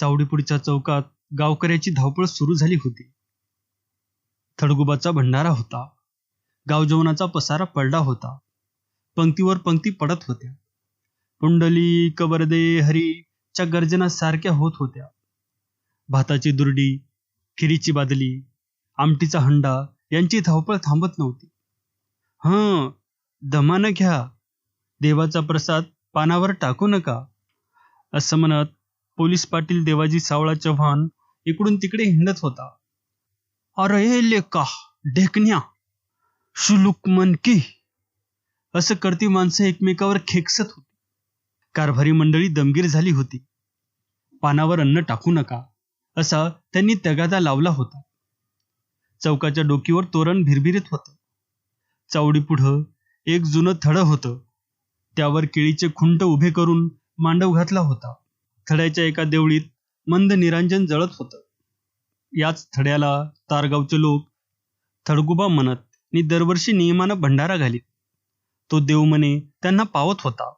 चावडीपुढच्या चौकात गावकऱ्याची धावपळ सुरू झाली होती. थडगुबाचा भंडारा होता. गावजेवणाचा पसारा पडला होता. पंक्तीवर पंक्ती पडत होत्या. पुंडलिक वरदे हरीच्या गर्जना सारख्या होत होत्या. भाताची दुरडी, खिरीची बादली, आमटीचा हंडा यांची धावपळ थांबत नव्हती. दमानं घ्या, देवाचा प्रसाद पानावर टाकू नका, असं म्हणत पोलीस पाटील देवाजी सावळा चव्हाण इकडून तिकडे हिंडत होता. अरे लेका ढेकण्या, शुलुक मन की, असं करती माणसं एकमेकावर खेकसत होती. कारभारी मंडळी दमगीर झाली होती. पानावर अन्न टाकू नका असा त्यांनी तगादा लावला होता. चौकाच्या डोकीवर तोरण भिरभिरीत होतं. चावडी पुढं एक जुनं थडं होतं. त्यावर केळीचे खुंट उभे करून मांडव घातला होता. थड्याच्या एका देवळीत मंद निरांजन जळत होतं. याच थड्याला तारगावचे लोक थडगुबा म्हणत आणि दरवर्षी नियमानं भंडारा घालीत. तो देव म्हणे त्यांना पावत होता.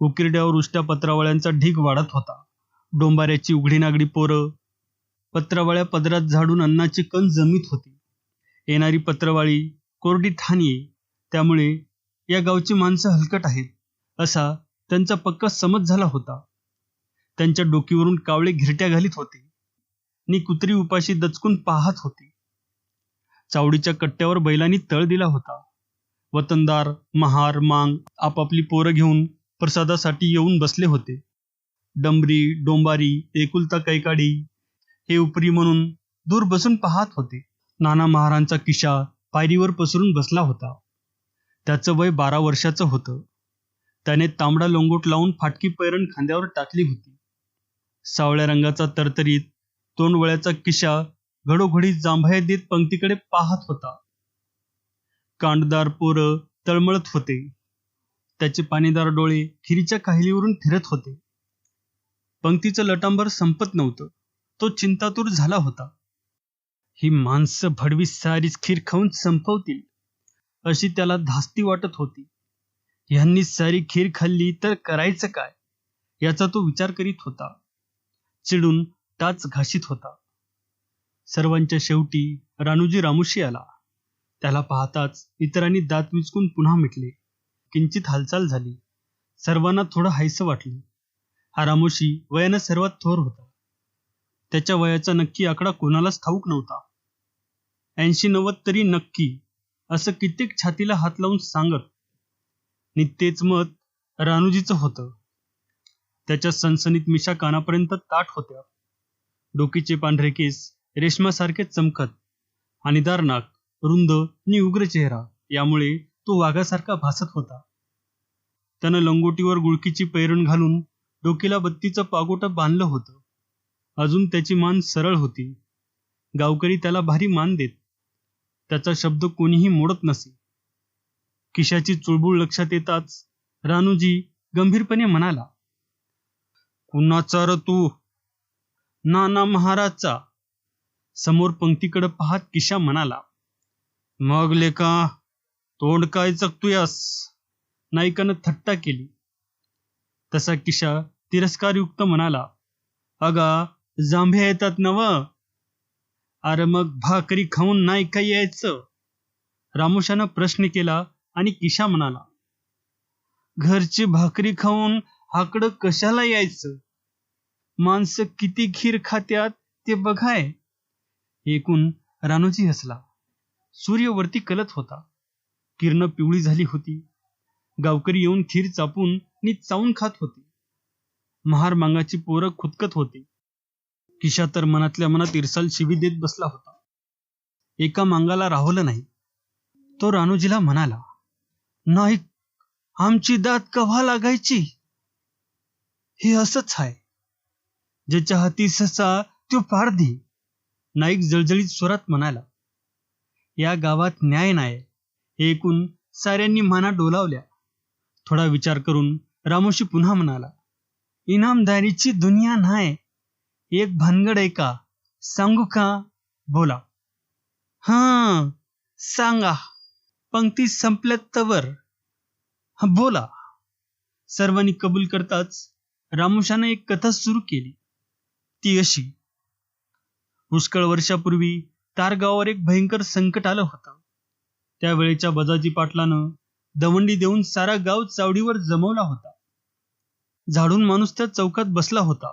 उकिरड्यावर उष्ट्या पत्रावळ्यांचा ढीग वाढत होता. डोंबाऱ्याची उघडी नागडी पोरं पत्रावळ्या पदरात झाडून अन्नाची कण जमीत होती. येणारी पत्रवाळी कोरडी ठाण येई, त्यामुळे या गावची माणसं हलकट आहेत असा त्यांचा पक्का समज झाला होता. त्यांच्या डोकीवरून कावळे घिरट्या घालीत होते नि कुत्री उपाशी दचकून पाहत होती. चावडीच्या कट्ट्यावर बैलांनी तळ दिला होता. वतनदार, महार, मांग आपापली पोरं घेऊन प्रसादासाठी येऊन बसले होते. डंबरी, डोंबारी, एकुलता कैकाडी हे उपरी म्हणून दूर बसून पाहत होते. नाना महारांचा किशा पायरीवर पसरून बसला होता. त्याचं वय 12 वर्षाचं होतं. त्याने तांबडा लोंगोट लावून फाटकी पैरण खांद्यावर टाकली होती. सावळ्या रंगाचा तरतरीत तोंडवळ्याचा किशा घडोघडी जांभया देत पंक्तीकडे पाहत होता. कांडदार पोरं तळमळत होते. त्याचे पाणीदार डोळे खिरीच्या काहिलीवरून फिरत होते. पंक्तीचं लटांबर संपत नव्हतं. तो चिंतातूर झाला होता. ही माणसं भडवी सारीच खीर खाऊन संपवतील अशी त्याला धास्ती वाटत होती. ह्यांनी सारी खीर खाल्ली तर करायचं काय याचा तो विचार करीत होता. चिडून टाच घाशीत होता. सर्वांच्या शेवटी रानूजी रामोशी आला. त्याला पाहताच इतरांनी दात विचकून पुन्हा मिटले. किंचित हालचाल झाली. सर्वांना थोडं हायसं वाटलं. हा रामोशी वयानं सर्वात थोर होता. त्याच्या वयाचा नक्की आकडा कोणालाच ठाऊक नव्हता. 80-90 तरी नक्की असं कित्येक छातीला हात लावून सांगत. नि तेच मत रानूजीचं होतं. त्याच्या सणसणीत मिशा कानापर्यंत ताठ होत्या. डोकीचे पांढरे केस रेशमासारखे चमकत. आणीदार नाक, रुंद आणि उग्र चेहरा यामुळे तो वाघासारखा भासत होता. त्यानं लंगोटीवर गुळकीची पैरण घालून डोकीला बत्तीचं पागोटं बांधलं होतं. अजून त्याची मान सरळ होती. गावकरी त्याला भारी मान देत. त्याचा शब्द कोणीही मोडत नसे. किशाची चुळबुळ लक्षात येताच रानूजी गंभीरपणे म्हणाला, कुणाचा र तू? नाना महाराजचा. समोर पंक्तीकडे पाहत किशा म्हणाला, मग लेका तोंड काय चकतूयास? नाईकानं थट्टा केली. तसा किशा तिरस्कारयुक्त म्हणाला, अगा जांभ्या येतात नव? अरे मग भाकरी खाऊन नाही का यायचं? रामोशानं प्रश्न केला आणि किशा म्हणाला, घरची भाकरी खाऊन हाकडं कशाला यायचं? माणसं किती खीर खात्यात ते बघाय. ऐकून रानूजी हसला. सूर्य वरती कलत होता. किरण पिवळी झाली होती. गावकरी येऊन खीर चापून नि चावून खात होते. महार मांगाची पोरं खुदकत होती. किशा तर मनातल्या मनात इरसाल शिवी देत बसला होता. एका मांगाला राहवलं नाही. तो रानूजीला म्हणाला, नाईक, आमची दात कव्हा लागायची? हे असंच आहे. ज्याच्या हाती ससा तो पारधी. नाईक जळजळीत स्वरात म्हणाला. या गावात न्याय नाही. ऐकून साऱ्यांनी माना डोलावल्या. थोडा विचार करून रामोशी पुन्हा म्हणाला, इनामदारीची दुनिया नाही. एक भानगड आहे का? सांगू का? बोला. हां सांगा. पंक्ती संपल्यात तवर. हा बोला. सर्वांनी कबूल करताच रामोशानं एक कथा सुरू केली. ती अशी. पुष्कळ वर्षापूर्वी तार गावावर एक भयंकर संकट आलं होतं. त्यावेळेच्या बजाजी पाटलानं दवंडी देऊन सारा गाव चावडीवर जमवला होता. झाडून माणूस त्या चौकात बसला होता.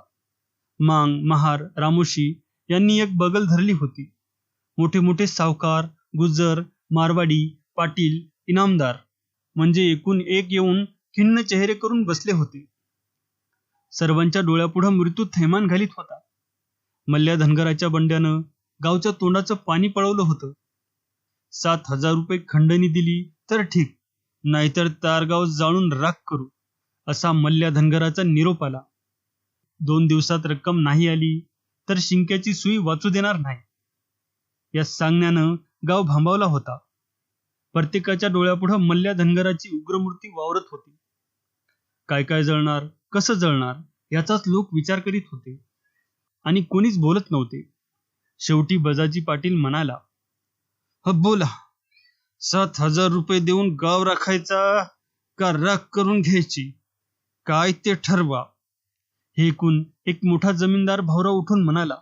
मांग, महार, रामोशी यांनी एक बगल धरली होती. मोठे मोठे सावकार, गुज्जर, मारवाडी, पाटील, इनामदार म्हणजे एकूण एक येऊन खिन्न चेहरे करून बसले होते. सर्वांच्या डोळ्यापुढं मृत्यू थैमान घालीत होता. मल्ल्या धनगराच्या बंड्यानं गावच्या तोंडाचं पाणी पळवलं होतं. 7,000 रुपये खंडणी दिली तर ठीक, नाहीतर तारगाव जाळून राख करू, असा मल्ल्या धनगराचा निरोप आला. 2 दिवसात रक्कम नाही आली तर शिंक्याची सुई वाचू देणार नाही, या सांगण्यानं गाव भांबावला होता. प्रत्येकाच्या डोळ्यापुढं मल्ल्या धनगराची उग्रमूर्ती वावरत होती. काय काय जळणार, कसं जळणार याचाच लोक विचार करीत होते आणि कोणीच बोलत नव्हते. शेवटी बजाजी पाटील म्हणाला, बोला, 7,000 रुपये देऊन गाव राखायचा का राख करून घ्यायची, काय ते ठरवा. हे ऐकून एक मोठा जमीनदार भावरा उठून म्हणाला,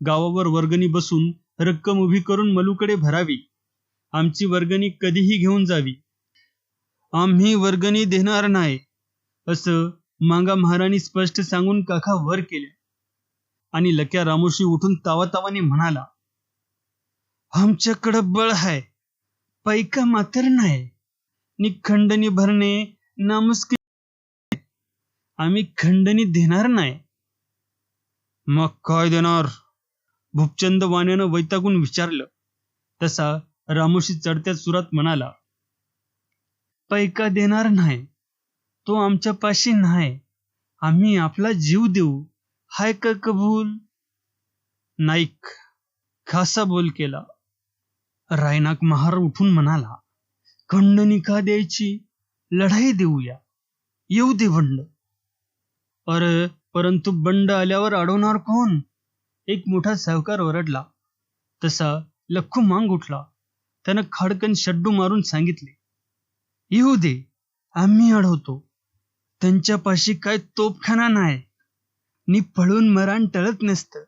गावावर वर्गणी बसून रक्कम उभी करून मलूकडे भरावी. आमची वर्गणी कधीही घेऊन जावी. आम्ही वर्गणी देणार नाही, असं मांगा महाराणी स्पष्ट सांगून काखा वर केल्या. आणि लक्या रामोशी उठून तावातावाने म्हणाला, आमच्याकडं बळ आहे, पैका मात्र नाही, नि खंडणी भरणे नामुष्किल, आम्ही खंडणी देणार नाही. मग काय देणार, भूपचंद वाण्यानं वैतागून विचारलं. तसा रामोशी चढत्या सुरात म्हणाला, पैका देणार नाही, तो आमच्या पाशी नाही, आम्ही आपला जीव देऊ, हाय का कबूल. नाईक खासा बोल केला. रायनाक महार उठून म्हणाला, खंडणी का द्यायची, लढाई देऊया, येऊ दे बंड. अरे परंतु बंड आल्यावर अडवणार कोण, एक मोठा सावकार ओरडला. तसा लख्खू मांग उठला. त्यानं खाडकन शड्डू मारून सांगितले, येऊ दे, आम्ही अडवतो. त्यांच्यापाशी काय तोपखाना नाही, नि पळून मरण टळत नसतं,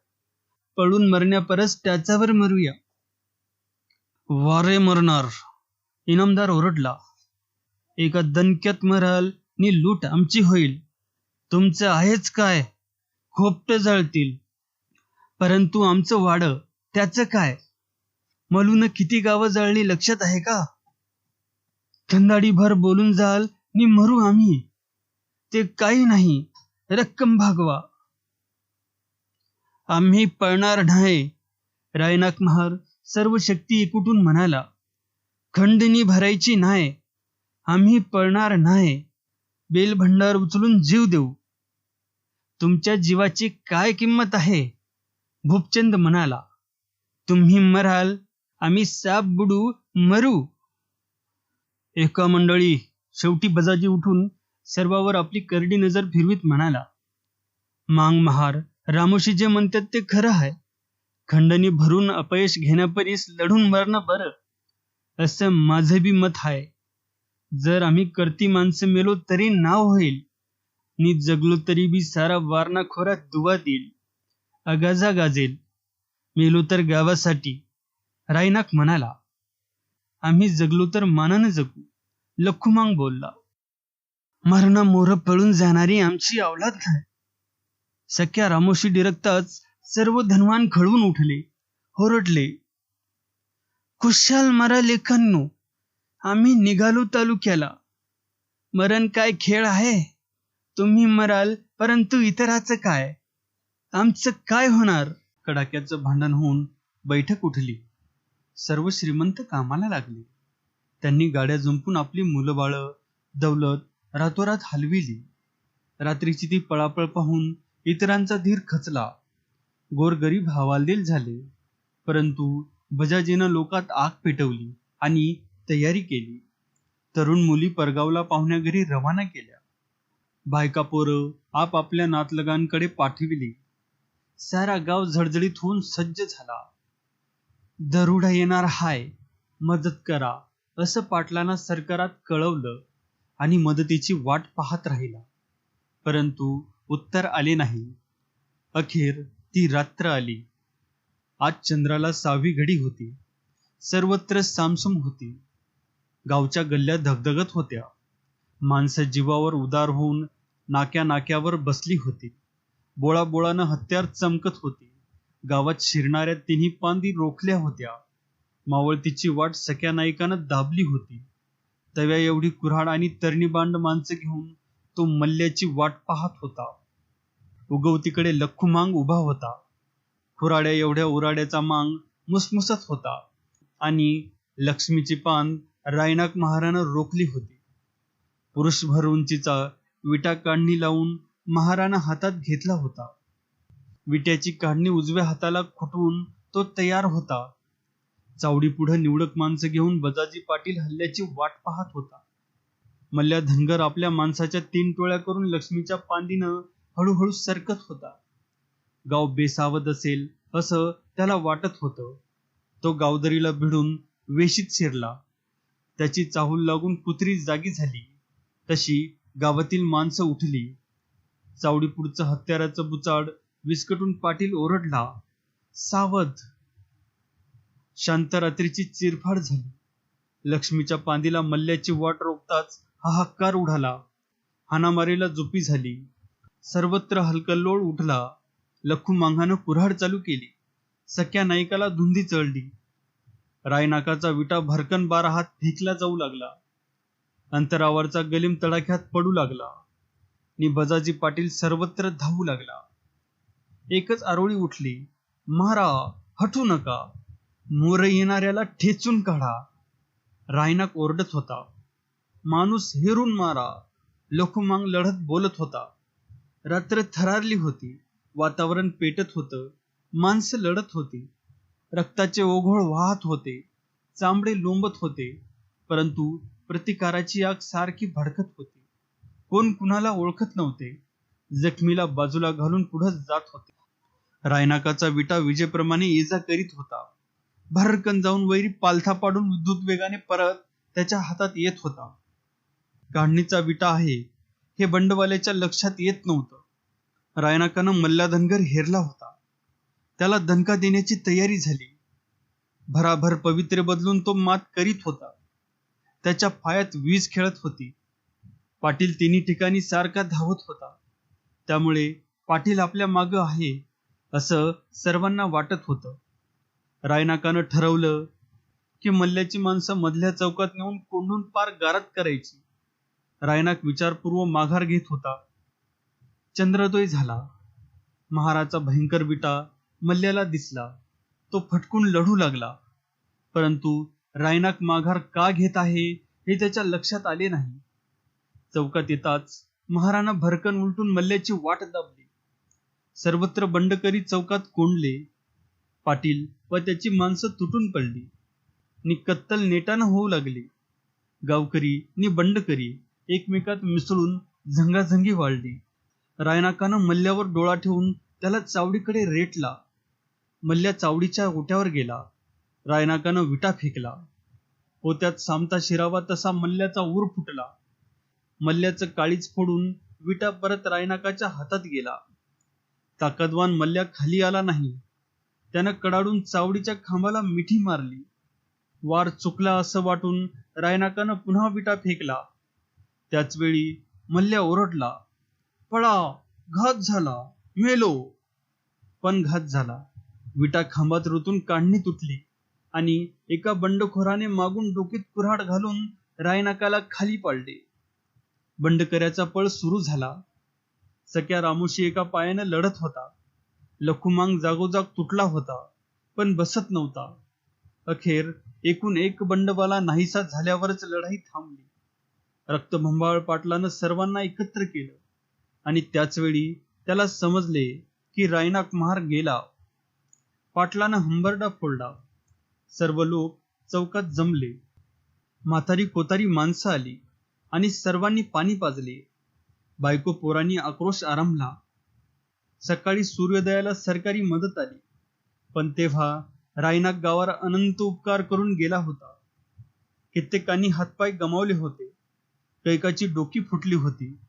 पळून मरण्यापरस त्याच्यावर मरूया. वारे मरणार, इनामदार ओरडला. एका दणक्यात मराल नि लूट आमची होईल. तुमचं आहेच काय, खोपट जळतील, परंतु आमचं वाड त्याचं काय. मलून किती गावं जळली लक्षात आहे का. थंडाडीभर बोलून जाल नि मरू आम्ही, ते काही नाही, रक्कम भागवा. आम्ही पळणार नाही, रायनाक महार सर्व शक्ती एकूटून म्हणाला. खंडणी भरायची नाही, आम्ही पळणार नाही, बेलभंडार उचलून जीव देऊ. तुमच्या जीवाची काय किंमत आहे, भूपचंद म्हणाला. तुम्ही मराल, आम्ही साप बुडू मरू. एका मंडळी, शेवटी बजाजी उठून सर्वावर आपली करडी नजर फिरवीत म्हणाला, मांग महार रामोशी जे म्हणतात ते खरं आहे. खंडणी भरून अपयश घेण्यापरीस लढून मरणं बरं, असं माझं बी मत आहे. जर आम्ही करती माणसं मेलो तरी नाव होईल, नि जगलो तरी बी सारा वारणा खोरा दुवा देईल, अगाजा गाजेल. मेलो तर गावासाठी, रायनाक म्हणाला. आम्ही जगलो तर मानानं जगू, लख्खुमांग बोलला. मरणा मोर पळून जाणारी आमची अवलाद नाही. सख्या रामोशी डिरकताच सर्व धनवान खळून उठले, होरडले, खुशाल मरा लेखांनो, आम्ही निघालो तालुक्याला. मरण काय खेळ आहे, तुम्ही मराल परंतु इतराचं काय, आमचं काय होणार. कडाक्याचं भांडण होऊन बैठक उठली. सर्व श्रीमंत कामाला लागले. त्यांनी गाड्या जुंपून आपली मुलं बाळं दौलत रातोरात हलविली. रात्रीची ती पळापळ पाहून इतरांचा धीर खचला. गोरगरीब हवालदिल झाले. परंतु बजाजीनं लोकात आग पेटवली आणि तयारी केली. तरुण मुली परगावला पाहुण्या घरी रवाना केल्या. बायका पोरं आपापल्या नातलगांकडे पाठविली. सारा गाव झडझडीत होऊन सज्ज झाला. दरोडा येणार हाय, मदत करा, असं पाटलांना सरकारात कळवलं आणि मदतीची वाट पाहत राहिला. परंतु उत्तर आले नाही. अखेर ती रात्र आली. आज चंद्राला 6वी घडी होती. सर्वत्र सामसूम होती. गावच्या गल्ल्या धगधगत होत्या. माणसं जीवावर उदार होऊन नाक्या नाक्यावर बसली होती. बोळाबोळानं हत्यार चमकत होती. गावात शिरणाऱ्या तिन्ही पांदी रोखल्या होत्या. मावळतीची वाट सख्या नाईकानं दाबली होती. तव्या एवढी कुऱ्हाड आणि तरणीबांड माणसं घेऊन तो मल्ल्याची वाट पाहत होता. उगवतीकडे लख्खू मांग उभा होता. खुराड्या एवढ्या उराड्याचा मांग मुसमुसत होता आणि लक्ष्मीची पान रायनाक महारानं रोखली होती. पुरुषभर उंचीचा विटा काढणी लावून महारानं हातात घेतला होता. विट्याची काढणी उजव्या हाताला खुटवून तो तयार होता. चावडी पुढं निवडक माणसं घेऊन बजाजी पाटील हल्ल्याची वाट पाहत होता. मल्ल्या धनगर आपल्या माणसाच्या 3 टोळ्या करून लक्ष्मीच्या पांदीनं हळूहळू सरकत होता. गाव बेसावध असेल असं त्याला वाटत होतं. तो गावदरीला भिडून वेशीत शिरला. त्याची चाहूल लागून कुत्री जागी झाली तशी गावातील माणसं उठली. चावडी पुढचं हत्याराचं बुचाड विस्कटून पाटील ओरडला, सावध. शांत रात्रीची चिरफाड झाली. लक्ष्मीच्या पांदीला मल्ल्याची वाट रोखताच हाहाकार उडाला. हाणामारीला जुपी झाली. सर्वत्र हलकल्लोळ उठला. लख्खू मांघानं कुऱ्हाड चालू केली. सख्या नाईकाला धुंदी चढली. रायनाकाचा विटा भरकन 12 हात फेकला जाऊ लागला. अंतरावरचा गलीम तडाख्यात पडू लागला. नि बजाजी पाटील सर्वत्र धावू लागला. एकच आरोळी उठली, मारा, हटू नका, मोर येणाऱ्याला ठेचून काढा. रायनाक ओरडत होता, माणूस हेरून मारा. लखुमांग लढत बोलत होता. रात्र थरारली होती. वातावरण पेटत होतं. माणसं लढत होती. रक्ताचे ओघळ वाहत होते. चांबडे लोंबत होते. परंतु प्रतिकाराची आग सारखी भडकत होती. कोण कुणाला ओळखत नव्हते. जखमीला बाजूला घालून पुढे जात होते. रायनाकाचा विटा विजेप्रमाणे इजा करीत होता. भरकन जाऊन वैरी पालथा पाडून विद्युत वेगाने परत त्याच्या हातात येत होता. काढणीचा विटा आहे हे बंडवाल्याच्या लक्षात येत नव्हतं. रायनाकानं मल्ला धनगर हेरला होता. त्याला दणका देण्याची तयारी झाली. भराभर पवित्रे बदलून तो मात करीत होता. त्याच्या पायात वीज खेळत होती. पाटील तिन्ही ठिकाणी सारखा धावत होता. त्यामुळे पाटील आपल्या मागं आहे असं सर्वांना वाटत होतं. रायनाकानं ठरवलं की मल्ल्याची माणसं मधल्या चौकात नेऊन कोंडून पार गारात करायची. रायनाक विचारपूर्वक माघार घेत होता. चंद्रोदय झाला. महाराचा भयंकर विटा मल्ल्याला दिसला. तो फटकून लढू लागला. परंतु रायनाक माघार का घेत आहे हे त्याच्या लक्षात आले नाही. चौकात येताच महारानं भरकन उलटून मल्ल्याची वाट दाबली. सर्वत्र बंडकरी चौकात कोंडले. पाटील व त्याची माणसं तुटून पडली नि कत्तल नेटानं होऊ लागली. गावकरी नि बंडकरी एकमेकात मिसळून झंगाझंगी वाढली. रायनाकानं मल्ल्यावर डोळा ठेवून त्याला चावडीकडे रेटला. मल्ल्या चावडीच्या ओट्यावर गेला. रायनाकानं विटा फेकला. पोत्यात सामता शिरावा तसा मल्ल्याचा ऊर फुटला. मल्ल्याचं काळीज फोडून विटा परत रायनाकाच्या हातात गेला. ताकदवान मल्ल्या खाली आला नाही. त्यानं कडाडून चावडीच्या खांबाला मिठी मारली. वार चुकला असं वाटून रायनाकानं पुन्हा विटा फेकला. त्याच वेळी मल्ल्या ओरडला, पळा, घात झाला, मेलो. पण घात झाला. विटा खांबात रुतून काढणी तुटली आणि एका बंडखोराने मागून डोकीत कुऱ्हाड घालून रायनाकाला खाली पाडले. बंडकऱ्याचा पळ सुरू झाला. सख्या रामोशी एका पायानं लढत होता. लखुमांग जागोजाग तुटला होता पण बसत नव्हता. अखेर एकूण एक बंडवाला नाहीसा झाल्यावरच लढाई थांबली. रक्तभंबाळ पाटलानं सर्वांना एकत्र केलं आणि त्याच वेळी त्याला समजले की रायनाक महार गेला. पाटलानं हंबरडा फोडला. सर्व लोक चौकात जमले. म्हातारी कोतारी माणसं आली आणि सर्वांनी पाणी पाजले. बायको पोरांनी आक्रोश आरंभला. सकाळी सूर्योदयाला सरकारी मदत आली. पण तेव्हा रायनाक गावावर अनंत उपकार करून गेला होता. कित्येकांनी हातपाय गमावले होते. कैकाची डोकी फुटली होती.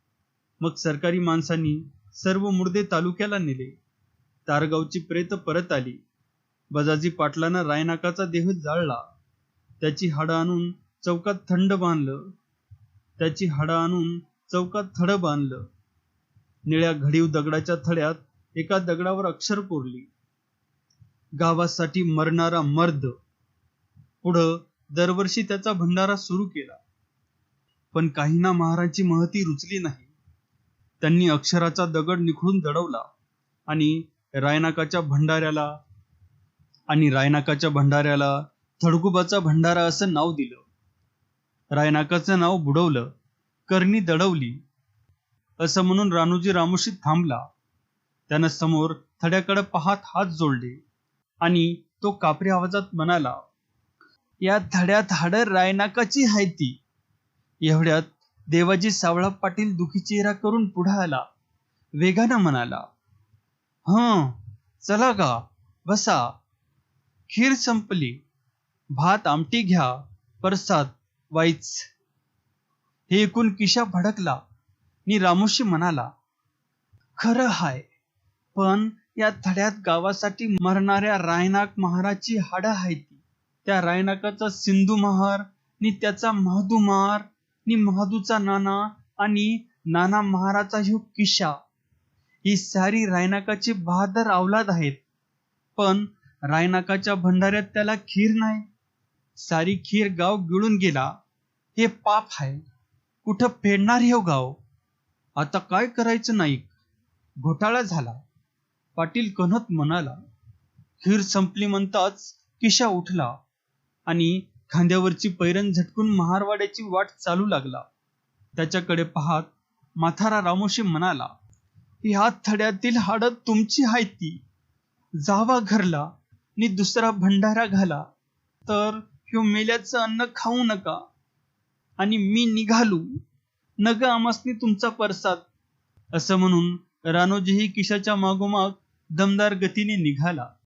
मग सरकारी माणसांनी सर्व मुर्दे तालुक्याला नेले. तारगावची प्रेत परत आली. बजाजी पाटलानं रायनाकाचा देह जाळला. त्याची हाडं आणून चौकात थड बांधलं. निळ्या घडीव दगडाच्या थड्यात एका दगडावर अक्षर कोरली, गावासाठी मरणारा मर्द. पुढं दरवर्षी त्याचा भंडारा सुरू केला. पण काहींना महाराजची महती रुचली नाही. त्यांनी अक्षराचा दगड निखळून दडवला आणि रायनाकाच्या भंडाऱ्याला थडकुबाचा भंडारा असं नाव दिलं. रायनाकाचं नाव बुडवलं, करणी दडवली. असं म्हणून रानोजी रामोशीत थांबला. त्यानं समोर थड्याकडे पाहत हात जोडले आणि तो कापरी आवाजात म्हणाला, या थड्यात हाडं रायनाकाची हायती. एवढ्यात देवाजी सावळा पाटील दुखी चेहरा करून पुढे आला. वेगानं म्हणाला, चला गा, बसा. खीर संपली, भात आमटी घ्या, प्रसाद वाईच. हे ऐकून किशा भडकला नि रामोशी म्हणाला, खरं हाय, पण या थड्यात गावासाठी मरणाऱ्या रायनाक महाराची हाडं हायती. त्या रायनाकाचा सिंधू महार नि त्याचा महादू महार नि महादूचा नाना आणि नाना महाराचा ह्यो किशा, ही सारी रायनाकाची बहादर अवलाद आहेत. पण रायनाकाच्या भंडाऱ्यात त्याला खीर नाही. सारी खीर गाव गिळून गेला. हे पाप आहे. कुठं फेडणार हे गाव? आता काय करायचं नाईक? घोटाळा झाला. पाटील कन्हत म्हणाला. खीर संपली म्हणताच किशा उठला आणि खांद्यावरची पैरण झटकून महारवाड्याची वाट चालू लागला. त्याच्याकडे पाहत म्हातारा रामोशी म्हणाला, ह्या थड्यातील हाडं तुमची हायती. जावा घरला नि दुसरा भंडारा घाला, तर ह्यो मेल्याचं अन्न खाऊ नका. आणि मी निघालू, नग आमासनी तुमचा प्रसाद. असं म्हणून रानोजीही किशाच्या मागोमाग दमदार गतीने निघाला.